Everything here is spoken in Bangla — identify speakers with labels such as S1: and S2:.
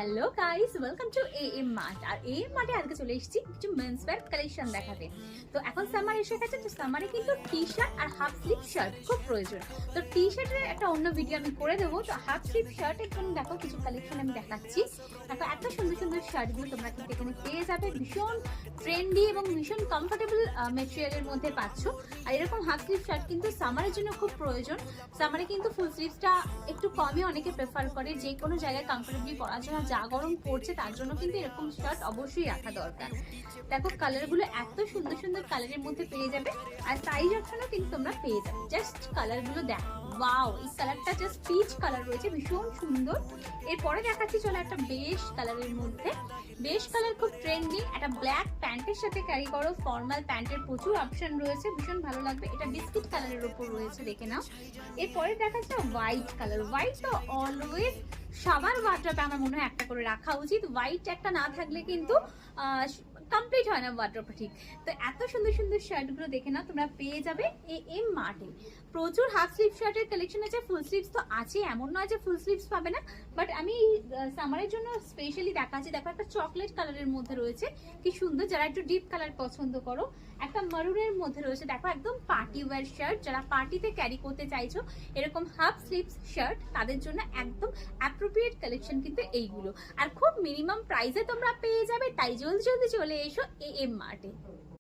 S1: Hello guys, welcome to AM mart. আর এএম মার্টে আজকে চলে এসেছি কিছু মেন্স ওয়্যার কালেকশন দেখাতে। তো এখন সামার এসে গেছে, তো সামারে কিন্তু টি শার্ট আর হাফ স্লিভ শার্ট খুব প্রয়োজন। তো টি শার্টের একটা অন্য ভিডিও আমি করে দেবো। তো হাফ স্লিভ শার্টের জন্য দেখো কিছু কালেকশন আমি দেখাচ্ছি। দেখো এত সুন্দর সুন্দর শার্টগুলো তোমরা কিন্তু এখানে পেয়ে যাবে, ভীষণ ট্রেন্ডি এবং ভীষণ কমফোর্টেবল মেটেরিয়ালের মধ্যে পাচ্ছ। আর এরকম হাফ স্লিভ শার্ট কিন্তু সামারের জন্য খুব প্রয়োজন। সামারে কিন্তু ফুল স্লিভসটা একটু কমই অনেকে প্রেফার করে, যে কোনো জায়গায় কমফোর্টেবলি পরার জন্য। যা গরম পড়ছে তার জন্য কিন্তু এরকম শার্ট অবশ্যই রাখা দরকার। দেখো কালারগুলো এত সুন্দর সুন্দর কালারের মধ্যে পেয়ে যাবে, আর সাইজ অপশনও কিন্তু তোমরা পেয়ে যাবে। জাস্ট কালারগুলো দেখো, ওয়াও, এই কালারটা জাস্ট পিচ কালার রয়েছে, ভীষণ সুন্দর। এরপরে দেখাচ্ছি চলো একটা বেশ কালারের মধ্যে। বেশ কালার খুব ট্রেন্ডিং, একটা ব্ল্যাক প্যান্টের সাথে ক্যারি করো, ফর্মাল প্যান্টের প্রচুর অপশন রয়েছে, ভীষণ ভালো লাগবে। এটা বিস্কিট কালারের উপর রয়েছে, দেখে নাও। এরপরে দেখাচ্ছে হোয়াইট কালার। হোয়াইট তো অলওয়েজ সবার ওয়ার্ড্রপে আমার মনে হয় একটা করে রাখা উচিত। হোয়াইট একটা না থাকলে কিন্তু কমপ্লিট হয় না ওয়ার্ড্রপটা, ঠিক। তো এত সুন্দর সুন্দর শার্টগুলো দেখে নাও, তোমরা পেয়ে যাবে এএম মার্টে। প্রচুর হাফ স্লিভ শার্টের কালেকশন আছে, ফুল স্লিভস তো আছে, এমন নয় যে ফুল স্লিভস পাবে না। বাট আমি সামারের জন্য স্পেশালি দেখাচ্ছি। দেখো একটা চকলেট কালারের মধ্যে রয়েছে, কি সুন্দর। যারা একটু ডিপ কালার পছন্দ করো, একটা মারুনের মধ্যে রয়েছে। দেখো একদম পার্টি ওয়্যার শার্ট, যারা পার্টিতে ক্যারি করতে চাইছো এরকম হাফ স্লিভস শার্ট, তাদের জন্য একদম অ্যাপ্রোপ্রিয়েট কালেকশন কিন্তু এইগুলো। আর খুব মিনিমাম প্রাইসে তোমরা পেয়ে যাবে, তাই জলদি জলদি চলে এসো এএম মার্টে।